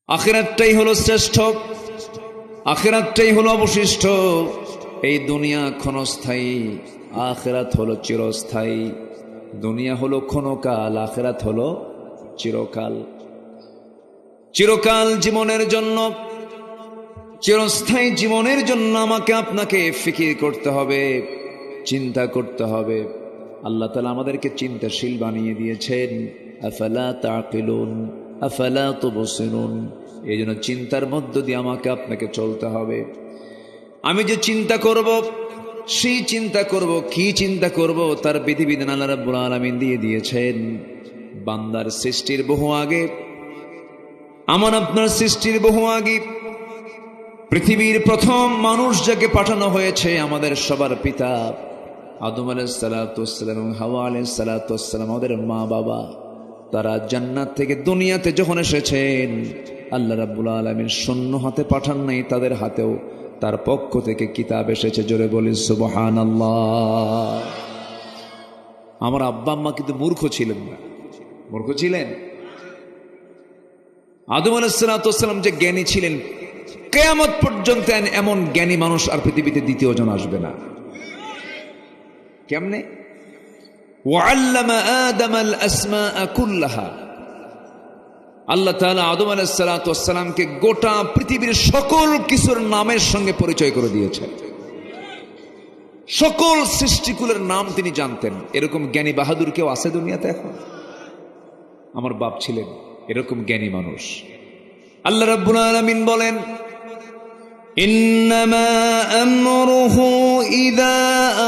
আখিরাতটাই হলো শ্রেষ্ঠ, আখিরাতটাই হলো অবশিষ্ট। এই দুনিয়া ক্ষণস্থায়ী, আখিরাত হলো চিরস্থায়ী। দুনিয়া হলো ক্ষণকাল, আখিরাত হলো চিরকাল। চিরকাল জীবনের জন্য, চিরস্থায়ী জীবনের জন্য আমাকে আপনাকে ফিকির করতে হবে, চিন্তা করতে হবে। আল্লাহ তাআলা আমাদেরকে চিন্তাশীল বানিয়ে দিয়েছেন। আফালা তাকিলুন আফালা তুবসিরুন। এই জন্য চিন্তার মধ্য দিয়ে আমাকে আপনাকে চলতে হবে। আমি যে চিন্তা করব, সেই চিন্তা করব, কি চিন্তা করব তার বিধিবিধান আল্লাহ রাব্বুল আলামিন দিয়ে দিয়েছেন। বান্দার সৃষ্টির বহু আগে, আমার আপনার সৃষ্টির বহু আগে পৃথিবীর প্রথম মানুষ যাকে পাঠানো হয়েছে, আমাদের সবার পিতা আদম আলাইহিস সালাতু ওয়াস সালাম এবং হাওয়া আলাইহিস সালাতু ওয়াস সালাম, আমাদের মা বাবা, তারা জান্নাত থেকে দুনিয়াতে যখন এসেছেন, আল্লাহ রাব্বুল আলামিন শূন্য হাতে পাঠান নাই, তাদের হাতেও তার পক্ষ থেকে কিতাব এসেছে। জোরে বলি সুবহানাল্লাহ। আমার আব্বা আম্মা কিন্তু মূর্খ ছিলেন না। মূর্খ ছিলেন? আদম আলাইহিস সালাতু ওয়াস সালাম যে জ্ঞানী ছিলেন, কিয়ামত পর্যন্ত এমন জ্ঞানী মানুষ আর পৃথিবীতে দ্বিতীয় জন আসবে না। কেমনে? ওয়াল্লামা আদামাল আসমাআ কুল্লাহা। আল্লাহ তাআলা আদম আলাইহিস সালাতু ওয়াস সালামকে গোটা পৃথিবীর সকল কিছুর নামের সঙ্গে পরিচয় করে দিয়েছেন। সকল সৃষ্টিকুলের নাম তিনি জানতেন। এরকম জ্ঞানী বাহাদুর কেউ আছে দুনিয়াতে এখন? আমার বাপ ছিলেন এরকম জ্ঞানী মানুষ। আল্লাহ রাব্বুল আলামিন বলেন, ইন্নামা আমরুহু ইযা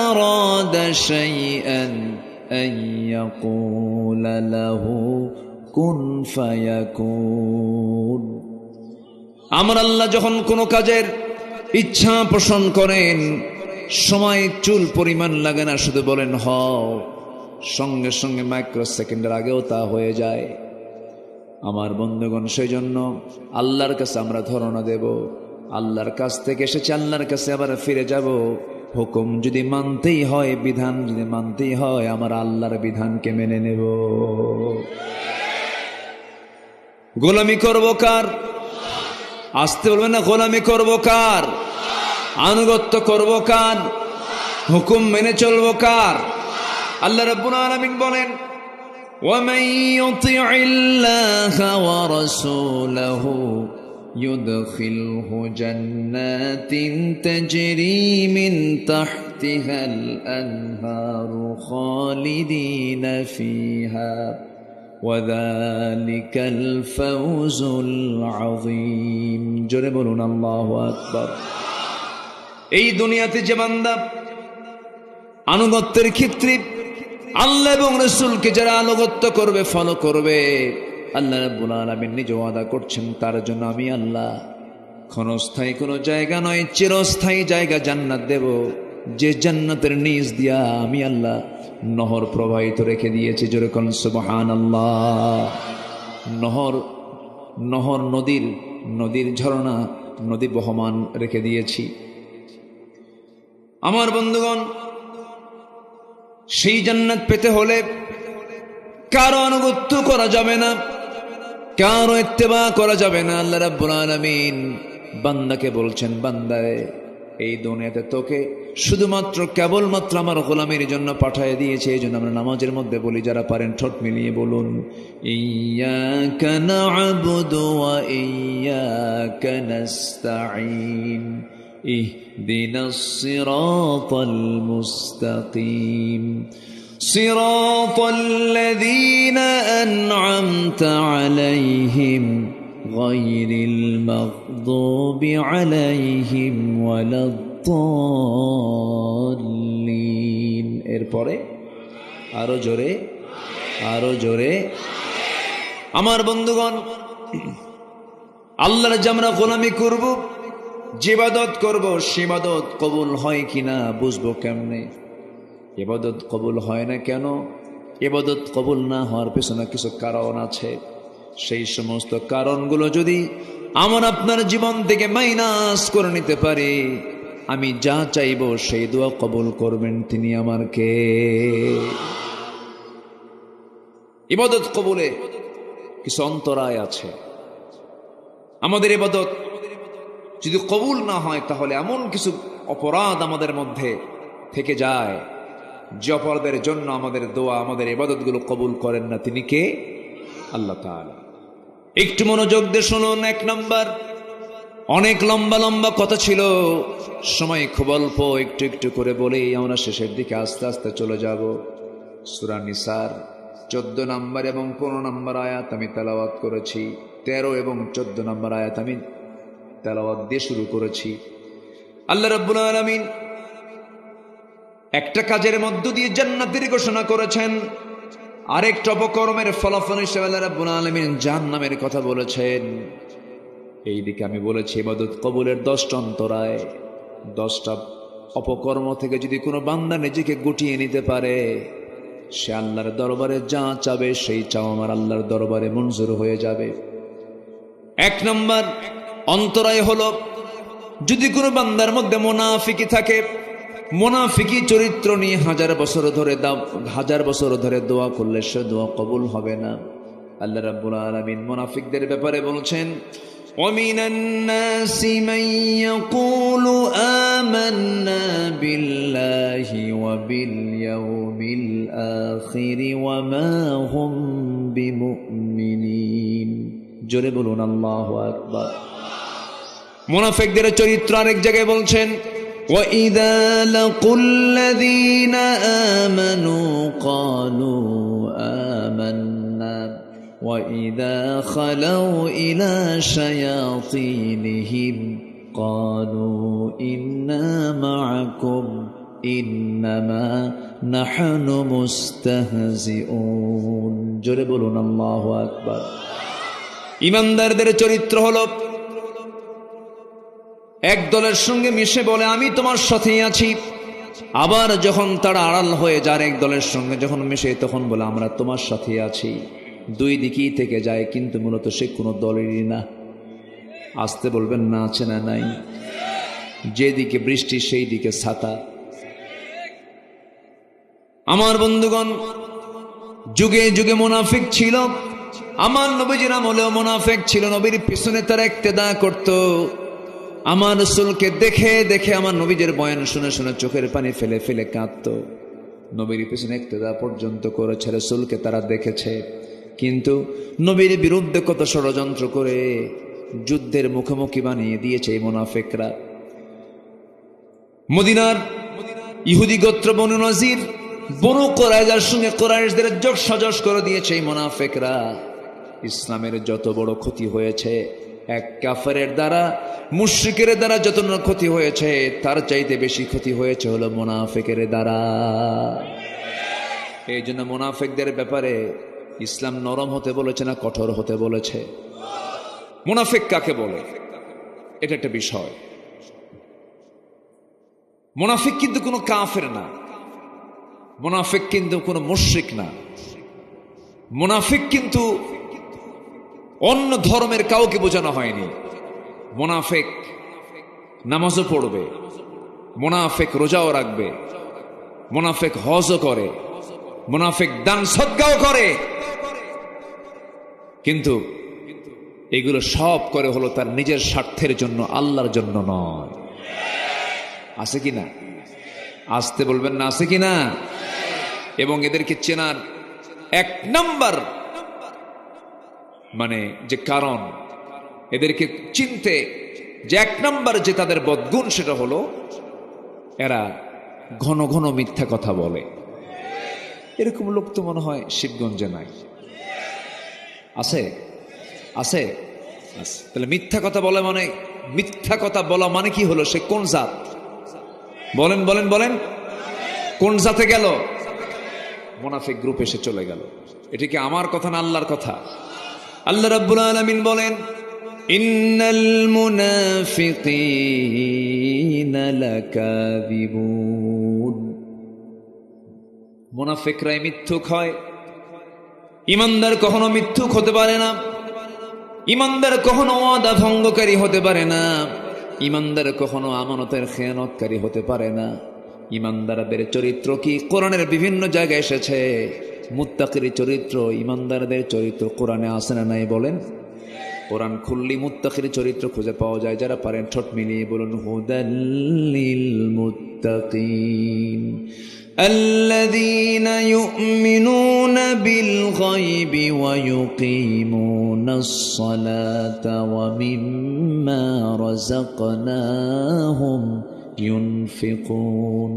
আরাদা শাইআন আন ইয়াকুলা লাহু কুন ফায়াকুন। আমার আল্লাহ যখন কোনো কাজের ইচ্ছা পোষণ করেন, সময় চুল পরিমাণ লাগে না, শুধু বলেন হও, সঙ্গে সঙ্গে মাইক্রো সেকেন্ডের আগেও তা হয়ে যায়। আমার বন্ধুগণ, সেই জন্য আল্লাহর কাছে আমরা ধারণা দেব, আল্লাহর কাছ থেকে এসেছে, আল্লাহর কাছে আবার ফিরে যাব। হুকুম যদি মানতেই হয়, বিধান যদি মানতেই হয়, আমার আল্লাহর বিধানকে মেনে নেব। গোলামি করব কার? আসতে বলবেন না, গোলামি করব কার? আনুগত্য করব কার? হুকুম মেনে চলব কার? আল্লাহ রাব্বুল আলামিন বলেন, وَمَن يُطِعِ اللَّهَ وَرَسُولَهُ يُدْخِلْهُ جَنَّاتٍ تَجْرِي مِن تَحْتِهَا الْأَنْهَارُ خَالِدِينَ فِيهَا وَذَلِكَ الْفَوْزُ الْعَظِيمُ। জোরে বলুন আল্লাহু আকবার। এই দুনিয়াতে যে বান্দা আনুগত্যের ক্ষেত্রে আল্লাহ এবং রাসূলকে যারা আনুগত্য করবে, ফলো করবে, আল্লাহ রাব্বুল আলামিন নিজে ওয়াদা করছেন, তার জন্য আমি আল্লাহ ক্ষণস্থায়ী কোনো জায়গা নয়, চিরস্থায়ী জায়গা জান্নাত দেব। যে জান্নাতের নিচ দিয়া আমি আল্লাহ নহর প্রবাহিত রেখে দিয়েছি। জোরে কোন সুবহানাল্লাহ। নহর নদীর ঝর্ণা, নদী বহমান রেখে দিয়েছি। আমার বন্ধুগণ, সেই জান্নাত পেতে হলে কারো আনুগত্য করা যাবে না, কারো ইত্তেবা করা যাবে না। আল্লাহ রাব্বুল আলামিন বান্দাকে বলছেন, বান্দারে, এই দুনিয়াতে তোকে শুধুমাত্র কেবলমাত্র আমার গোলামির জন্য পাঠিয়ে দিয়েছে। এই জন্য আমরা নামাজের মধ্যে বলি, যারা পারেন ঠোঁট মিলিয়ে বলুন, ইয়্যাকা না'বুদু ওয়া ইয়্যাকা নাস্তাঈন ইহদিনাস সিরাতাল মুস্তাকিম সিরাতাল্লাযীনা আন'আমতা আলাইহিম গায়রিল মাগদুবি আলাইহিম ওয়ালাদ-দাল্লিন। এরপরে আরো জোরে, আরো জোরে। আমার বন্ধুগণ, আল্লাহর যে আমরা গোলামি করব, যে ইবাদত করব, সে ইবাদত কবুল হয় কিনা বুঝবো কেমনে? ইবাদত কবুল হয় না কেন? ইবাদত কবুল না হওয়ার পেছনে কিছু কারণ আছে। সেই সমস্ত কারণগুলো যদি আমার আপনার জীবন থেকে মাইনাস করে নিতে পারি, আমি যা চাইব সেই দোয়া কবুল করবেন তিনি আমার কে? ইবাদত কবুলে কিছু অন্তরায় আছে। আমাদের ইবাদত যদি কবুল না হয় তাহলে এমন কিছু অপরাধ আমাদের মধ্যে থেকে যায় যে অপরাধের জন্য আমাদের দোয়া, আমাদের ইবাদতগুলো কবুল করেন না। তিনি কে? আল্লাহ তাআলা। একটু মনোযোগ দিয়ে শুনুন। এক নাম্বার, অনেক লম্বা লম্বা কথা ছিল, সময় খুব অল্প, একটু একটু করে বলেই আমরা শেষের দিকে আস্তে আস্তে চলে যাব। সূরা নিসার 14 নম্বর এবং 15 নম্বর আয়াত আমি তেলাওয়াত করেছি। 13 এবং 14 নম্বর আয়াত আমি তেলাওয়াত দিয়ে শুরু করেছি। আল্লাহ রাব্বুল আলামিন একটা কাজের মধ্য দিয়ে জান্নাতের ঘোষণা করেছেন, আরেকটা অপকর্মের ফলাফল হিসেবে আল্লাহ রাব্বুল আলামিন জাহান্নামের কথা বলেছেন। এইদিকে আমি বলেছি ইবাদত কবুলের 10টা অন্তরায়, 10টা অপকর্ম থেকে যদি কোনো বান্দা নিজেকে গুটিয়ে নিতে পারে, সে আল্লাহর দরবারে যা চাবে সেই চাও আমার আল্লাহর দরবারে মঞ্জুর হয়ে যাবে। 1 নম্বর অন্তরায় হলো, যদি কোনো বান্দার মধ্যে মুনাফিকি থাকে, মুনাফিকি চরিত্র নিয়ে হাজার বছর ধরে দোয়া করলে সে দোয়া কবুল হবে না। আল্লাহ রাব্বুল আলামিন মুনাফিকদের ব্যাপারে বলছেন, وَمِنَ النَّاسِ مَن يَقُولُ آمَنَّا بِاللَّهِ وَبِالْيَوْمِ الْآخِرِ وَمَا هُمْ بِمُؤْمِنِينَ। জোরে বলুন আল্লাহু আকবার। মুনাফিকদের চরিত্র আরেক জায়গায় বলছেন, وَإِذَا لَقُوا الَّذِينَ آمَنُوا قَالُوا آمَنَّا وَإِذَا خَلَوْا إِلَى شَيَاطِينِهِمْ قَالُوا إِنَّا مَعَكُمْ إِنَّمَا نَحْنُ مُسْتَهْزِئُونَ। জোরে বলুন আল্লাহু আকবার। ঈমানদারদের চরিত্র হলো, এক দলের সঙ্গে মিশে বলে আমি তোমার সাথেই আছি, আবার যখন তারা আড়াল হয়ে যায় এক দলের সঙ্গে যখন মিশে তখন বলে আমরা তোমার সাথেই আছি। দুই দিকেই থেকে যায়, কিন্তু মূলত সে কোনো দলেরই না। আসতে বলবেন না আছে না নাই? যেদিকে বৃষ্টি সেই দিকে ছাতা। আমার বন্ধুগণ, যুগে যুগে মুনাফিক ছিল, আমার নবীজির আমলেও মুনাফিক ছিল। নবীর পিছনে তারা ইক্তেদা করত, আমার রাসূলকে দেখে দেখে আমার নবীজির বয়ান শুনে শুনে চোখের পানি ফেলে ফেলে কাঁদতো। নবীর পিছনে ইক্তেদা পর্যন্ত করেছে, রাসূলকে তারা দেখেছে, কিন্তু নবীর বিরুদ্ধে কত ষড়যন্ত্র করে যুদ্ধের মুখোমুখি বানিয়ে দিয়েছে এই মুনাফিকরা। মদিনার ইহুদি গোত্র বনু নজির, বনু কুরাইজার সঙ্গে কুরাইশদের যোগ সাজস করে দিয়েছে এই মুনাফিকরা। ইসলামের যত বড় ক্ষতি হয়েছে এক কাফেরের দ্বারা, মুশরিকের দ্বারা যত ক্ষতি হয়েছে তার চাইতে বেশি ক্ষতি হয়েছে হলো মুনাফিকের দ্বারা। এই জন্য মুনাফিকদের ব্যাপারে ইসলাম নরম হতে বলেছে না কঠোর হতে বলেছে? মুনাফিক কাকে বলে এটা একটা বিষয়। মুনাফিক কিন্তু কোনো কাফের না, মুনাফিক কিন্তু কোনো মুশরিক না, মুনাফিক কিন্তু অন্য ধর্মের কাউকে বোঝানো হয়নি। মুনাফিক নামাজও পড়বে, মুনাফিক রোজাও রাখবে, মুনাফিক হজও করে, মুনাফিক দান সদকাও করে, কিন্তু এগুলো সব করে হলো তার নিজের স্বার্থের জন্য, আল্লাহর জন্য নয়। আছে কি না? আসতে বলবেন না, আছে কি না? এবং এদেরকে চেনার 1 নাম্বার মানে যে কারণ, এদেরকে চিনতে যে 1 নাম্বার যে তাদের বদগুণ, সেটা হলো এরা ঘন ঘন মিথ্যা কথা বলে। এরকম লোক তো মনে হয় শিবগঞ্জে নাই। আছে? আছে? তাহলে মিথ্যা কথা বলে মানে, মিথ্যা কথা বলা মানে কি হলো? সে কোন জাত? বলেন বলেন বলেন, কোন জাতে গেল? মুনাফিক গ্রুপে সে চলে গেল। এটা কি আমার কথা না আল্লাহর কথা? আল্লাহ রাব্বুল আলামিন বলেন, ইন্নাল মুনাফিকিনা লাকাযিবুন। মুনাফিকরাই মিথ্যুক হয়, ঈমানদার কখনো মিথ্যুক হতে পারে না। ঈমানদার কখনো ওয়াদা ভঙ্গকারী হতে পারে না। ঈমানদার কখনো আমানতের খেয়ানতকারী হতে পারে না। ঈমানদারদের চরিত্র কি কোরআনের বিভিন্ন জায়গায় এসেছে। মুত্তাকির চরিত্র, ঈমানদারদের চরিত্র কোরআনে আছে না নাই বলেন? কোরআন খুললি মুত্তাকির চরিত্র খুঁজে পাওয়া যায়। যারা পারেন ঠোঁট মিলিয়ে বলুন হুদাল্লিল মুত্তাকিন الذين يؤمنون بالغيب ويقيمون الصلاة ومما رزقناهم ينفقون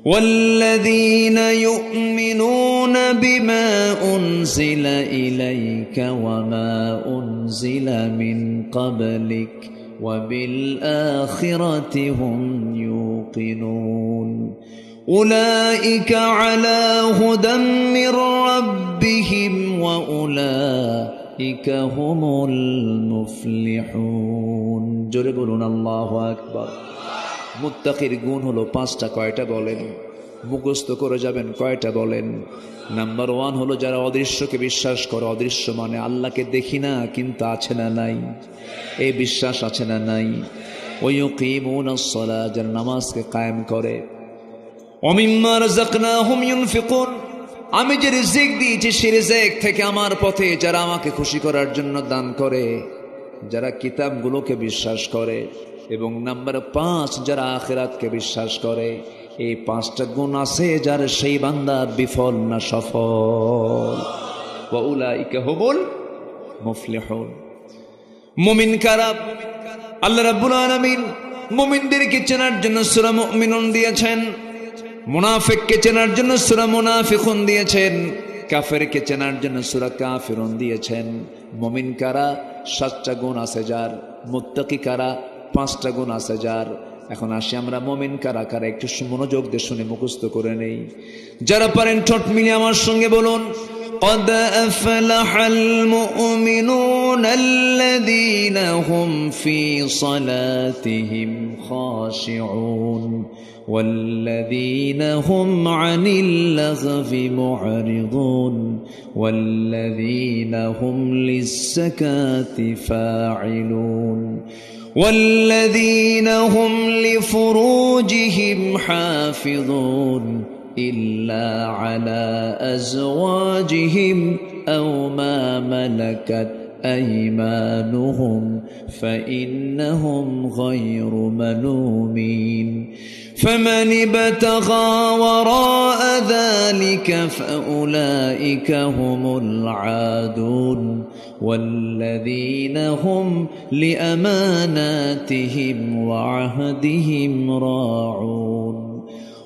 والذين يؤمنون بما أنزل إليك وما أنزل من قبلك وبالآخرة هم يوقنون أولئك على هدى من ربهم وأولئك هم المفلحون জোরে বলুন আল্লাহু আকবার। মুত্তাকির গুণ হলো পাঁচটা, কয়টা বলেন? মুখস্থ করে যাবেন, কয়টা বলেন? নাম্বার 1 হলো যারা অদৃশ্যকে বিশ্বাস করে। অদৃশ্য মানে আল্লাহকে দেখি না কিন্তু আছে না নাই, এই বিশ্বাস আছে না নাই। ওয়ায়ুকিমুনাস সালাহ, যারা নামাজকে কায়েম করে। ওমিম্মা রাযাকনাহুম ইউনফিকুন, আমি যে রিজিক দিয়েছি সেই রিজিক থেকে আমার পথে যারা আমাকে খুশি করার জন্য দান করে, যারা কিতাবগুলোকে বিশ্বাস করে। এবং নাম্বার 5, যারা আখিরাতকে বিশ্বাস করে। এই 5টা গুণ আছে যার, সেই বান্দা বিফল না সফল। ওয়া উলাইকা হুমুল মুফলিহুন। মুমিন কারা? আল্লাহ রাব্বুল আলামিন মুমিনদেরকে চেনার জন্য সূরা মুমিনুন দিয়েছেন, মুনাফিককে চেনার জন্য সূরা মুনাফিকুন দিয়েছেন, কাফেরকে চেনার জন্য সূরা কাফিরুন দিয়েছেন। মুমিন কারা? 7টা গুণ আছে যার। মুত্তাকি কারা? 5টা গুণ আছে যার। এখন আসি আমরা মুমিন কারা কারা, একটু মনোযোগ দিয়ে শুনে মুখস্থ করে নেই। যারা পারেন ঠোঁট মিলিয়ে আমার সঙ্গে বলুন قد أفلح المؤمنون الذين هم في صلاتهم خاشعون والذين هم عن اللغو معرضون والذين هم للزكاة فاعلون والذين هم لفروجهم حافظون إلا على أزواجهم أو ما ملكت أيمانهم فإنهم غير ملومين فمن ابتغى وراء ذلك فأولئك هم العادون والذين هم لأماناتهم وعهدهم راعون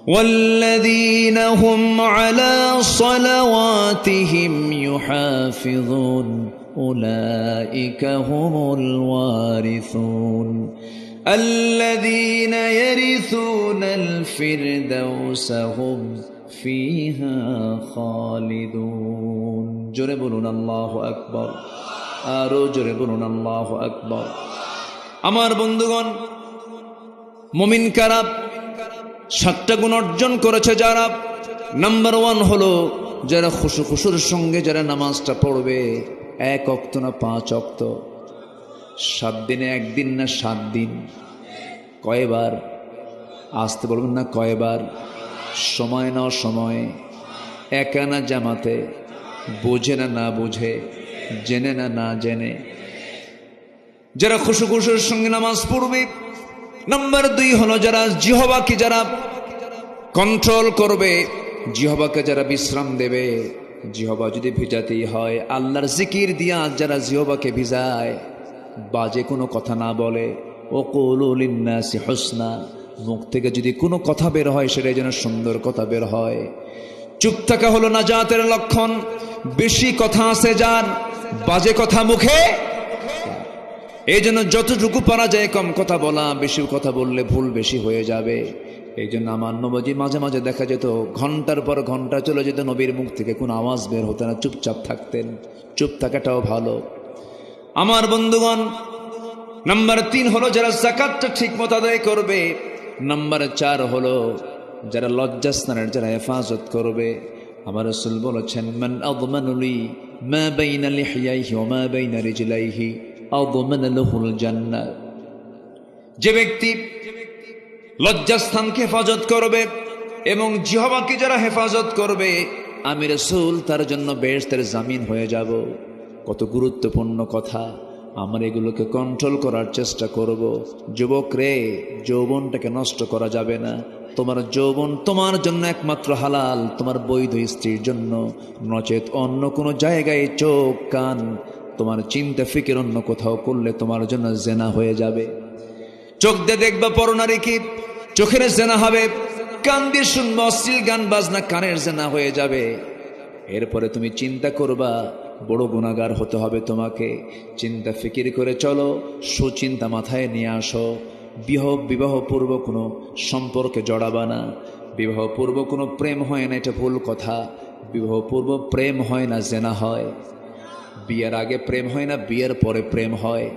والذين هم على صلواتهم يحافظون أولئك هم الوارثون الذين يرثون الفردوس هم فيها خالدون জোরে বলুন আল্লাহু আকবার, আরো জোরে বলুন আল্লাহু আকবার। আমার বন্ধুগণ, মুমিন কারা? 7টা গুণ অর্জন করেছে যারা। নাম্বার 1 হলো যারা খুশুর সঙ্গে যারা নামাজটা পড়বে, 1 ওয়াক্ত না 5 ওয়াক্ত, 7 দিনে 1 দিন না 7 দিন, কয়বার? আসতে বলবেন না, কয়বার? সময় না অসময়ে, একা না জামাতে, বুঝে না না বুঝে, জেনে না না জেনে, যারা খুশুর সঙ্গে নামাজ পড়বে। নাম্বার 2 হলো যারা জিহ্বাকে যারা কন্ট্রোল করবে, জিহ্বাকে যারা বিশ্রাম দেবে। জিহ্বা যদি ভিজাতেই হয় আল্লাহর জিকির দিয়া যারা জিহ্বাকে ভিজায়, বাজে কোনো কথা না বলে। ওয়াকুলু লিন্নাসি হুসনা, মুখ থেকে যদি কোনো কথা বের হয় সেটা যেন সুন্দর কথা বের হয়। চুপ থাকা হলো নাজাতের লক্ষণ। বেশি কথা আছে যার, বাজে কথা মুখে। এই জন্য যতটুকু পারা যায় কম কথা বলা, বেশি কথা বললে ভুল বেশি হয়ে যাবে। এই জন্য আমার নবী মাঝে মাঝে দেখা যেত ঘন্টার পর ঘন্টা চলে যেত, নবীর মুখ থেকে কোনো আওয়াজ বের হতো না, চুপচাপ থাকতেন। চুপ থাকাটাও ভালো। আমার বন্ধুগণ, নাম্বার 3 হলো যারা যাকাতটা ঠিক মতো আদায় করবে। নাম্বার 4 হলো যারা লজ্জাস্থানের যারা হেফাজত করবে। আমার রাসূল বলেছেন, মান আযমানু লি মা বাইনা লিহইয়াইহি ওয়া মা বাইনা রিজলাইহি আযমান লাহুল জান্নাহ। যে ব্যক্তি লজ্জাস্থানকে হেফাজত করবে এবং জিহ্বাকে যারা হেফাজত করবে, আমি রাসূল তার জন্য বেহেশতের জামিন হয়ে যাব। কত গুরুত্বপূর্ণ কথা। আমরা এগুলোকে কন্ট্রোল করার চেষ্টা করব। যুবক রে, যৌবনটাকে নষ্ট করা যাবে না। তোমার যৌবন তোমার জন্য একমাত্র হালাল তোমার বৈধ স্ত্রীর জন্য, নচেত অন্য কোনো জায়গায় চোখ কান তোমার চিন্তা ফিকির অন্য কোথাও করলে তোমার জন্য জেনা হয়ে যাবে। চোখ দিয়ে দেখবা পরনারী কি, চোখের জেনা হবে। কান দিয়ে শুনবা অশ্লীল গান বাজনা, কানের জেনা হয়ে যাবে। এরপরে তুমি চিন্তা করবা, বড় গুনাহগার হতে হবে তোমাকে। চিন্তা ফিকির করে চলো, সুচিন্তা মাথায় নিয়ে আসো। বিবাহ পূর্ব কোনো সম্পর্কে জড়াবা না। বিবাহ পূর্ব কোনো প্রেম হয় না, এটা ভুল কথা। বিবাহ পূর্ব প্রেম হয় না, জেনা হয়। বিয়ের আগে প্রেম হয় না, বিয়ের পরে প্রেম হয়।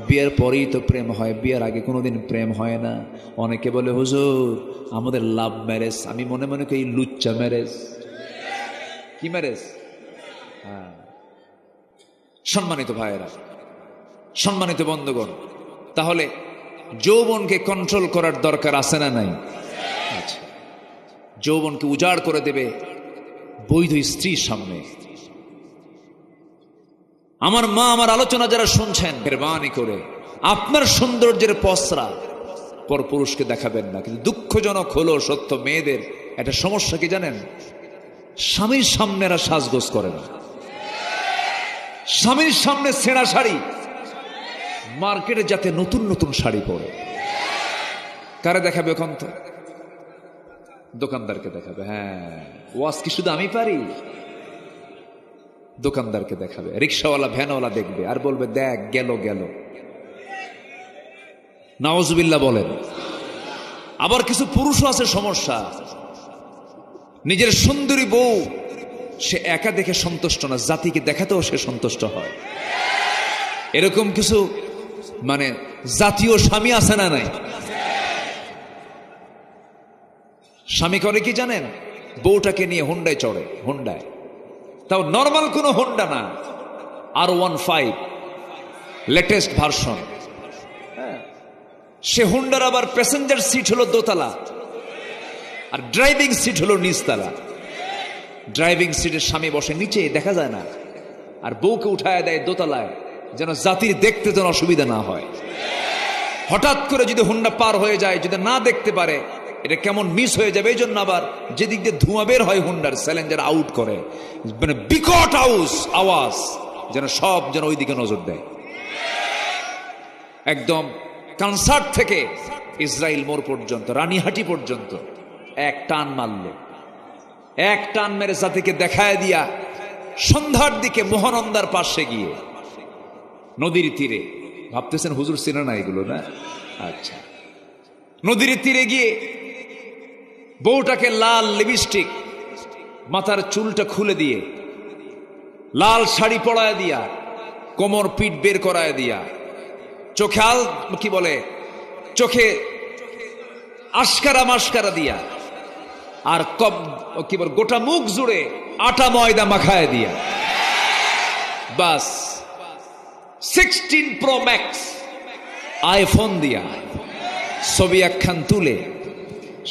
বিয়ের পরেই তো প্রেম হয়, বিয়ের আগে কোনোদিন প্রেম হয় না। অনেকে বলে হুজুর আমাদের লাভ ম্যারেজ। আমি মনে মনে করি লুচ্চা ম্যারেজ। কি ম্যারেজ? হ্যাঁ। সম্মানিত ভাইয়েরা, সম্মানিত বন্ধুগণ, তাহলে যৌবনকে কন্ট্রোল করার দরকার আছে না নাই? আচ্ছা, যৌবনকে উজাড় করে দেবে বৈধ স্ত্রীর সামনে। আমার মা, আমার আলোচনা যারা শুনছেন, মেহরবানি করে আপনার সৌন্দর্যের পসরা পর পুরুষকে দেখাবেন না। কিন্তু দুঃখজনক হলো সত্য, মেয়েদের একটা সমস্যা কি জানেন? স্বামীর সামনে এরা সাজগোজ করে না। স্বামীর সামনে ছেঁড়া শাড়ি, মার্কেটে যাতে নতুন নতুন শাড়ি পরে। কারে দেখাবে এখন? তো দোকানদারকে দেখাবে। হ্যাঁ, ওয়াজ কি শুধু আমি পারি? দোকানদারকে দেখাবে, রিক্সাওয়ালা ভ্যানওয়ালা দেখবে আর বলবে দেখ গেল গেল। নাউজুবিল্লাহ বলেন। আবার কিছু পুরুষও আছে সমস্যা, নিজের সুন্দরী বউ সে একা দেখে সন্তুষ্ট না, জাতিকে দেখাতেও সে সন্তুষ্ট হয়। এরকম কিছু মানে জাতীয় স্বামী আছে না নাই? স্বামী করে কি জানেন? বউটাকে নিয়ে হুন্ডায় চড়ে, হুন্ডায়, তাও নর্মাল কোনো হুন্ডা না, R15 লেটেস্ট ভার্সন। সে হুন্ডার আবার প্যাসেঞ্জার সিট হলো দোতলা আর ড্রাইভিং সিট হলো নিচতলা। ড্রাইভিং সিটের স্বামী বসে নিচে, দেখা যায় না, আর বউকে উঠায় দেয় দোতলায়, যেন জাতির দেখতে যেন অসুবিধা না হয়। হঠাৎ করে যদি হুন্ডা পার হয়ে যায়, যদি না দেখতে পারে, এটা কেমন মিস হয়ে যাবে। এই জন্য আবার যেদিক দিয়ে ধোঁয়া বের হয় হুন্ডার, স্যালেঞ্জার আউট করে, মানে বিকট আওয়াজ, যেন সব যেন ওই দিকে নজর দেয়। একদম কনসার্ট থেকে ইসরায়েল মোড় পর্যন্ত, রানীহাটি পর্যন্ত এক টান মারল। এক টান মেরে জাতিকে দেখায় দিয়া সন্ধ্যার দিকে মহানন্দার পাশে গিয়ে নদীর তীরে, ভাবতেছেন হুজুর চেনে না এগুলো না? আচ্ছা, নদীর তীরে গিয়ে বউটাকে লাল লিপস্টিক, মাথার চুলটা খুলে দিয়ে, লাল শাড়ি পরায় দিয়া, কোমর পিঠ বের করায় দিয়া, চোখে কি বলে, চোখে আশকারা মাস্কারা দিয়া, আর কি বলে গোটা মুখ জুড়ে আটা ময়দা মাখায় দিয়া, বাস 16 Pro Max আইফোন দিয়া ছবি একখান তুলে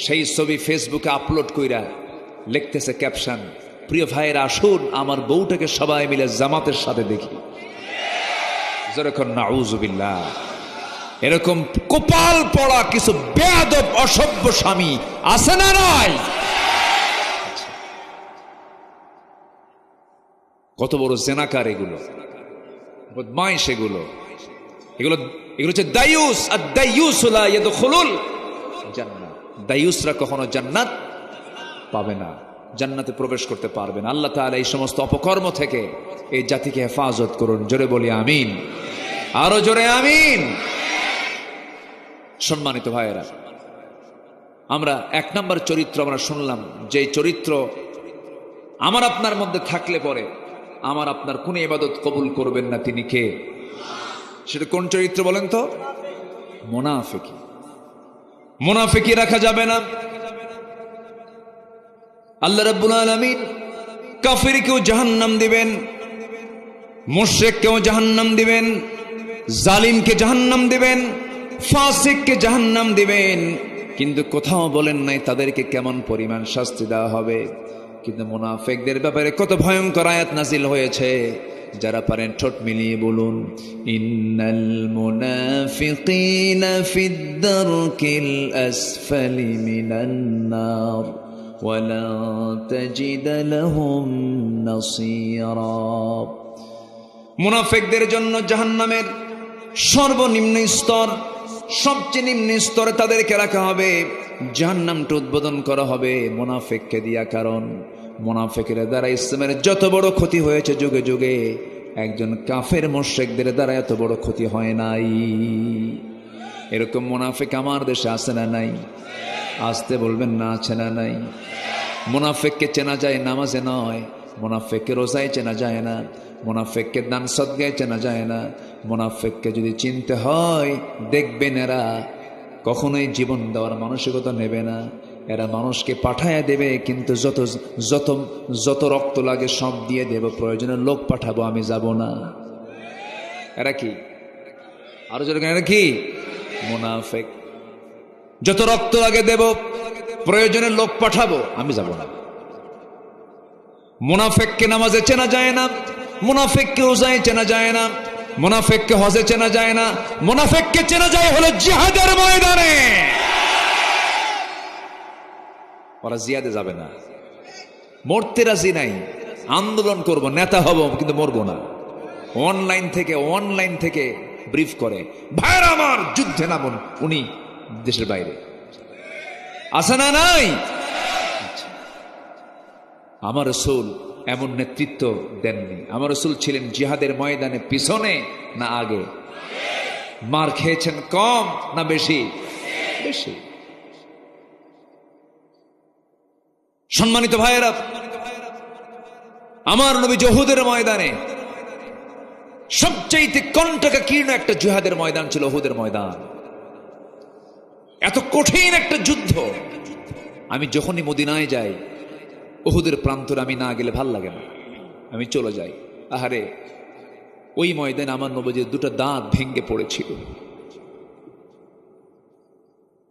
সেই ছবি ফেসবুকে আপলোড কইরা লিখতেছে ক্যাপশন, প্রিয় ভাইয়েরা আসুন আমার বউটাকে সবাই মিলে জামাতের সাথে দেখি। যেরকম নাউজুবিল্লাহ, এরকম কপাল পড়া কিছু বেয়াদব অসভ্য স্বামী আছে না নাই? কত বড় জেনাকার এগুলো, বদমাইশ এগুলো, এগুলো হচ্ছে দায়ুস। আর দায়ুস লা ইয়াদখুলুল জান্নাত, দায়ুসরা কখনো জান্নাত পাবে না, জান্নাতে প্রবেশ করতে পারবে না। আল্লাহ তাআলা এই সমস্ত অপকর্ম থেকে এই জাতিকে হেফাজত করুন। জোরে বলি আমিন, আরো জোরে আমিন। সম্মানিত ভাইয়েরা, আমরা 1 নম্বর চরিত্র আমরা শুনলাম, যে চরিত্র আমার আপনার মধ্যে থাকলে পরে আমার আপনার কোন ইবাদত কবুল করবেন না, তিনি কে? সেটা কোন চরিত্র বলেন তো? মুনাফিকি। মুনাফিকি রাখা যাবে না। আল্লাহ রাব্বুল আলামিন কাফিরকেও জাহান্নাম দিবেন, মুশরিককেও জাহান্নাম দিবেন, জালিমকে জাহান্নাম দিবেন, ফাসিককে জাহান্নাম দিবেন, কিন্তু কোথাও বলেন নাই তাদেরকে কেমন পরিমাণ শাস্তি দেওয়া হবে। কিন্তু মুনাফিকদের ব্যাপারে কত ভয়ঙ্কর আয়াত নাজিল হয়েছে। যারা পারেন ঠোঁট মিলিয়ে বলুন, ইন্নাল মুনাফিকিনা ফিদ দারকিল আসফালি মিনান নার ওয়ালা তাজিদ লাহুম নাসীরা। মুনাফিকদের জন্য জাহান্নামের সর্বনিম্ন স্তর, সবচেয়ে নিম্ন স্তরে তাদেরকে রাখা হবে, জাহান্নামটা উদ্বোধন করা হবে মুনাফিককে দিয়া। কারণ মুনাফিকের দ্বারা ইসলামের যত বড় ক্ষতি হয়েছে যুগে যুগে, একজন কাফের মুশরিকদের দ্বারা এত বড় ক্ষতি হয় নাই। এরকম মুনাফিক আমার দেশে আছে না নাই? আসতে বলবেন না, আছে না নাই? মুনাফিককে চেনা যায় নামাজে নয়, মুনাফিককে রোজায় চেনা যায় না, মুনাফিককে দান সদকায় চেনা যায় না। মুনাফিককে যদি চিনতে হয়, দেখবেন এরা কখনোই জীবন দেওয়ার মানসিকতা নেবে না। এরা মানুষকে পাঠায়া দেবে, কিন্তু যত যত যত রক্ত লাগে সব দিয়ে দেব, প্রয়োজনে লোক পাঠাবো, আমি যাব না। এরা কি? আরো জোরে এরা কি? মুনাফিক। যত রক্ত লাগে দেব, প্রয়োজনে লোক পাঠাবো, আমি যাব না। মুনাফিককে নামাজে চেনা যায় না, মুনাফিককে রোজায় চেনা যায় না, মুনাফিককে হজে চেনা যায় না, মুনাফিককে চেনা যায় হলো জিহাদের ময়দানে। ওরা জিহাদে যাবে না, মরতে রাজি নাই। আন্দোলন করব, নেতা হব, কিন্তু মরবো না। অনলাইন থেকে ব্রিফ করে, ভাইরা আমার যুদ্ধে নামুন। উনি দেশের বাইরে আছে না নাই? আমার রাসূল এমন নেতৃত্ব দেননি। আমার রাসূল ছিলেন জিহাদের ময়দানে পিছনে না আগে? মার খেয়েছেন কম না বেশি? বেশি। সম্মানিত ভাইয়েরা, আমার নবী উহুদের ময়দানে সবচাইতে কণ্টকাকীর্ণ একটা জিহাদের ময়দান ছিল উহুদের ময়দান। এত কঠিন একটা যুদ্ধ। আমি যখনই মদিনায় যাই, উহুদের প্রান্তরে আমি না গেলে ভাল লাগে না, আমি চলে যাই। আহারে, ওই ময়দানে আমার নবীর দুটো দাঁত ভেঙে পড়েছিল।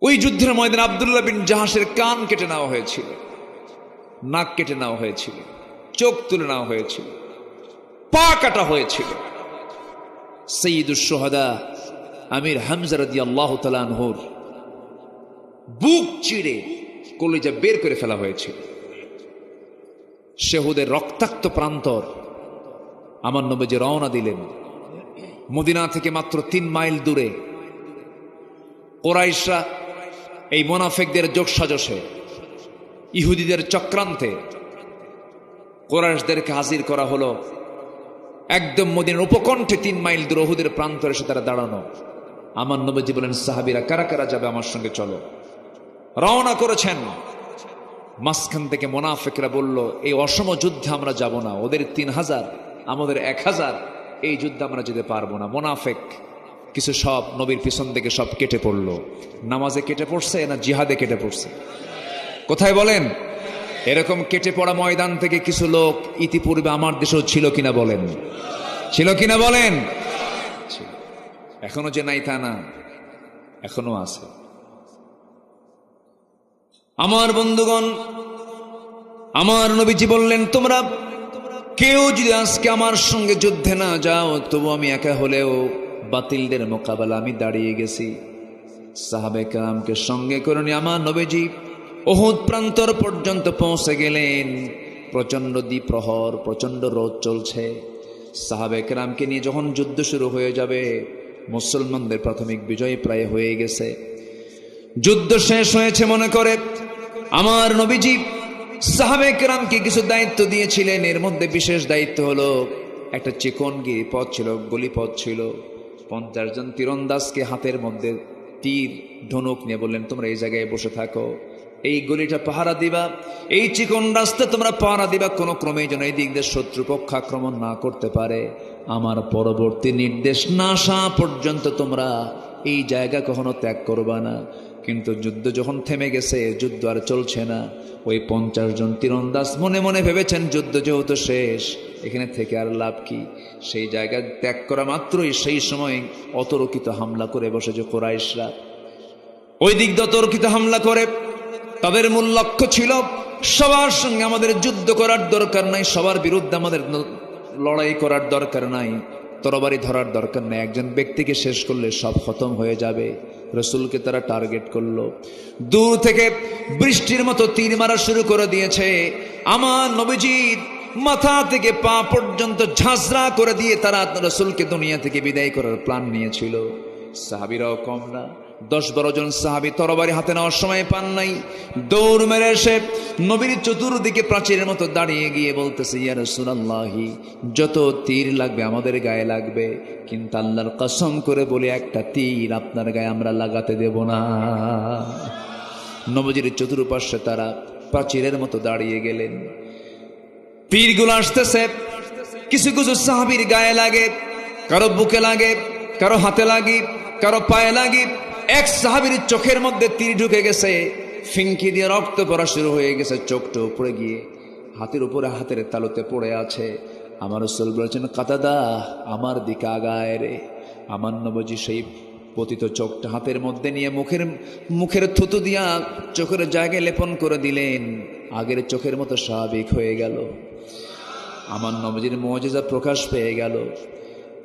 ওই যুদ্ধের ময়দানে আব্দুল্লাহ বিন জাহাসের কান কেটে নেওয়া হয়েছিল, নাক কেটে নেওয়া হয়েছিল, চোখ তুলে নেওয়া হয়েছিল, পা কাটা হয়েছিল। সৈয়দুশ শুহাদা আমির হামজা রাদিয়াল্লাহু তাআলা আনহুর বুক চিড়ে কলিজা বের করে ফেলা হয়েছিল। উহুদের রক্তাক্ত প্রান্তর আমার নবীজি রওনা দিলেন। মদিনা থেকে মাত্র 3 মাইল দূরে কুরাইশরা এই মুনাফিকদের যোগসাজশে, ইহুদিদের চক্রান্তে কুরাইশদেরকে হাজির করা হলো। একদম মদিনার উপকণ্ঠে 3 মাইল দূরে উহুদের প্রান্তরে এসে তারা দাঁড়ানো। আমার নবীজি বলেন, সাহাবীরা কারা কারা যাবে আমার সঙ্গে? চলো। রওনা করেছেন। মাঝখান থেকে মুনাফিকরা বলল, এই অসম যুদ্ধে আমরা যাব না, ওদের 3000 আমাদের 1000, এই যুদ্ধে আমরা যেতে পারবো না। মুনাফিক কিছু সব নবীর পিছন থেকে সব কেটে পড়লো। নামাজে কেটে পড়ছে না জিহাদে কেটে পড়ছে? কোথায় বলেন? এরকম কেটে পড়া ময়দান থেকে কিছু লোক ইতিপূর্বে আমার দেশেও ছিল কিনা বলেন? ছিল কিনা বলেন? এখনো যে নাই তা না, এখনো আছে। আমার বন্ধুগণ, আমার নবীজি বললেন, তোমরা কেউ যদি আজকে আমার সঙ্গে যুদ্ধে না যাও, তবু আমি একা হলেও বাতিলদের মোকাবেলা আমি দাঁড়িয়ে গেছি। সাহাবে কেরামকে সঙ্গে করে নিয়ে আমার নবীজি উহুদ প্রান্তর পর্যন্ত পৌঁছে গেলেন। প্রচন্ড দ্বিপ্রহর, প্রচন্ড রোদ চলছে। সাহাবে কেরামকে নিয়ে যখন যুদ্ধ শুরু হয়ে যাবে, মুসলমানদের প্রাথমিক বিজয় প্রায় হয়ে গেছে, যুদ্ধ শেষ হয়েছে মনে করে আমার নবীজি সাহাবে কেরামকে কিছু দায়িত্ব দিয়েছিলেন। এর মধ্যে বিশেষ দায়িত্ব হলো, একটা চিকন গিরিপথ ছিল, গলিপথ ছিল। 50 জন তীরন্দাজকে হাতের মধ্যে তীর ধনুক নিয়ে বললেন, তোমরা এই জায়গায় বসে থাকো, এই গলিটা পাহারা দিবা, এই চিকন রাস্তা তোমরা পাহারা দিবা, কোনো ক্রমে যেন এই দিক দিয়ে শত্রুপক্ষ আক্রমণ না করতে পারে। আমার পরবর্তী নির্দেশ না আসা পর্যন্ত তোমরা এই জায়গা কখনো ত্যাগ করবা না। কিন্তু যুদ্ধ যখন থেমে গেছে, যুদ্ধ আর চলছে না, ওই 50 জন তীরন্দাজ মনে মনে ভেবেছেন, যুদ্ধ যেহেতু শেষ, এখানে থেকে আর লাভ কি? সেই জায়গা ত্যাগ করা মাত্রই সেই সময় অতর্কিত হামলা করে বসেছে কুরাইশরা। ওই দিক দিয়ে অতর্কিত হামলা করে তাদের মূল লক্ষ্য ছিল, সবার সঙ্গে আমাদের যুদ্ধ করার দরকার নাই, সবার বিরুদ্ধে আমাদের লড়াই করার দরকার নাই, তরবারি ধরার দরকার নাই, একজন ব্যক্তিকে শেষ করলে সব খতম হয়ে যাবে। রসুলকে তারা টার্গেট করলো, দূর থেকে বৃষ্টির মতো তীর মারা শুরু করে দিয়েছে। আমার নবীজির মাথা থেকে পা পর্যন্ত ঝাঁঝরা করে দিয়ে তারা রসুলকে দুনিয়া থেকে বিদায় করার প্ল্যান নিয়েছিল। সাহাবীরাও কম না, 10-12 জন সাহাবী তরবারি হাতে নেওয়ার সময় পান নাই, দৌড় মেরে এসে নবীর চতুর্দিকে প্রাচীরের মতো দাঁড়িয়ে গিয়ে বলতেছে, ইয়া রাসূলুল্লাহি, যত তীর লাগবে আমাদের গায়ে লাগবে, কিন্তু আল্লাহর কসম করে বলে একটা তীর আপনার গায়ে আমরা লাগাতে দেব না। নবীজির চতুর্পার্শ্বে তারা প্রাচীরের মতো দাঁড়িয়ে গেলেন। তীরগুলো আসতেছে, কিছু কিছু সাহাবীর গায়ে লাগে, কারো বুকে লাগে, কারো হাতে লাগে, কারো পায়ে লাগে। এক সাহাবীর চোখের মধ্যে তীর ঢুকে গেছে, ফিনকি দিয়ে রক্ত পড়া শুরু হয়ে গেছে, চোখটা উপরে গিয়ে হাতের উপরে হাতের তালুতে পড়ে আছে। আমার রাসূল বলেছেন, কাতাদা আমার দিকে আগায় রে। আমার নবীজি সেই পতিত চোখটা হাতের মধ্যে নিয়ে মুখের থুতু দিয়া চোখের জায়গায় লেপন করে দিলেন, আগের চোখের মতো স্বাভাবিক হয়ে গেল। আমার নবীজির মুজিজা প্রকাশ পেয়ে গেল।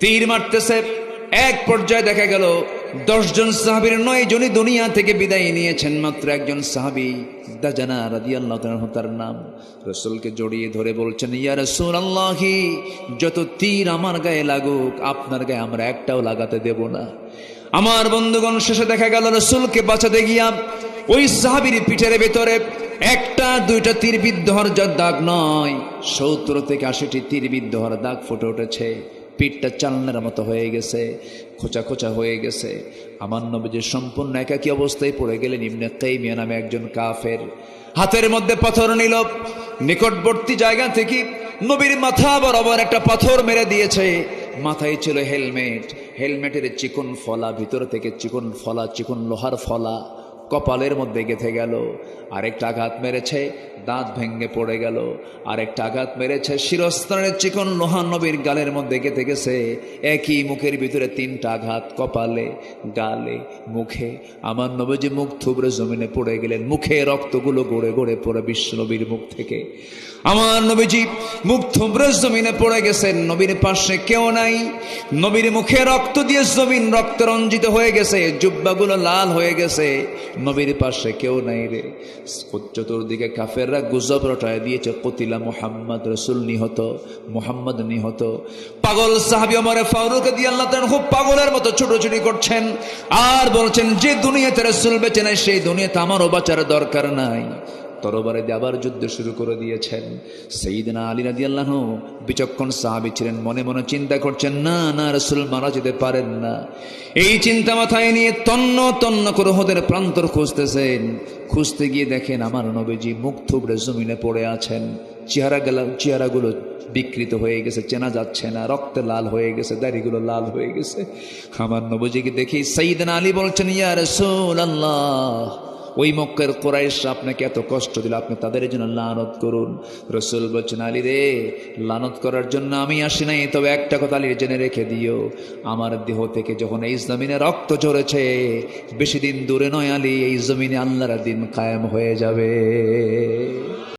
তীর মারতেছে, এক পর্যায়ে দেখা গেল 10 জন সাহাবীর 9 জনই দুনিয়া থেকে বিদায় নিয়েছেন, মাত্র একজন সাহাবী দাজানা রাদিয়াল্লাহু আনহু তার নাম। রাসূলকে জড়িয়ে ধরে বলছেন, ইয়া রাসূলুল্লাহি, যত তীর আমার গায়ে লাগুক আপনার গায়ে আমরা একটাও লাগাতে দেব না। আমার বন্ধুগণ, শেষে দেখা গেল রাসূলকে বাঁচাতে গিয়া ওই সাহাবীর পিঠের ভেতরে 1-2টা তীর বিদ্ধ হওয়ার দাগ নয়, 70 থেকে 80টি তীর বিদ্ধ হওয়ার দাগ ফুটে উঠেছে। পিঠটা চালনার মতো হয়ে গেছে, খোঁচা খোঁচা হয়ে গেছে। আমার নবীজি সম্পূর্ণ একাকী অবস্থায় পড়ে গেলেন। ইবনে তাইমিয়া নামে একজন কাফের হাতের মধ্যে পাথর নিল, নিকটবর্তী জায়গা থেকে নবীর মাথা বরাবর একটা পাথর মেরে দিয়েছে। মাথায় ছিল হেলমেট, হেলমেটের চিকন ফলা, ভিতর থেকে চিকন ফলা, চিকন লোহার ফলা কপালের মধ্যে গেঁথে গেল। আরেকটা আঘাত মেরেছে, দাঁত ভেঙে পড়ে গেল। আরেকটা আঘাত মেরেছে, শিরস্ত্রাণের চিকন লোহা নবীর গালের মধ্যে গেঁথে গেছে। একই মুখের ভিতরে 3টা আঘাত, কপালে, গালে, মুখে। আমার নবীজি মুখ থুবড়ে জমিনে পড়ে গেলেন, মুখে রক্তগুলো গড়ে গড়ে পড়ে বিশ্ব নবীর মুখ থেকে। আমার নবীজি মুখ থুবড়ে জমিনে পড়ে গেছেন, নবীর পাশে কেউ নাই। নবীর মুখে রক্ত দিয়ে জমিন রক্ত রঞ্জিত হয়ে গেছে, জুব্বাগুলো লাল হয়ে গেছে, নবীর পাশে কেউ নাই রে। চতুর্দিকে কাফেররা গুজব রটায় দিয়েছে, কতিলা মুহাম্মদ, রাসূল নিহত, মুহাম্মদ নিহত। পাগল সাহাবী ওমর ফারুক রাদিয়াল্লাহু তাআলা খুব পাগলের মতো ছোটাছুটি করছেন আর বলছেন, যে দুনিয়াতে রাসূল বেঁচে নাই সেই দুনিয়াতে আমারও বাঁচার দরকার নাই। তরবারে দিয়ে আবার যুদ্ধ শুরু করে দিয়েছেন। সাইয়েদনা আলী রাদিয়াল্লাহু বিচক্ষণ সাহাবী ছিলেন, মনে মনে চিন্তা করছেন, না না, রাসূল মারা যেতে পারেন না। এই চিন্তা মাথায় নিয়ে তন্ন তন্ন করে ওহদের প্রান্তর খুঁজতেছেন। খুঁজতে গিয়ে দেখেন আমার নবীজি মুখ থুবড়ে জমিনে পড়ে আছেন, চেহারাগুলো বিকৃত হয়ে গেছে, চেনা যাচ্ছে না, রক্তে লাল হয়ে গেছে, দাড়িগুলো লাল হয়ে গেছে। আমার নবীজিকে দেখি সাইয়েদনা আলী বলছেন, ইয়া রাসূলুল্লাহ, ওই মক্কার কুরাইশ আপনাকে এত কষ্ট দিল, আপনি তাদের জন্য লানত করুন। রাসূল বলছেন, আলী রে, লানত করার জন্য আমি আসি নাই, তবে একটা কথা আলী জেনে রেখে দিও, আমার দেহ থেকে যখন এই জমিনে রক্ত ঝরেছে, বেশি দিন দূরে নয় আলী, এই জমিনে আল্লাহর দিন কায়েম হয়ে যাবে।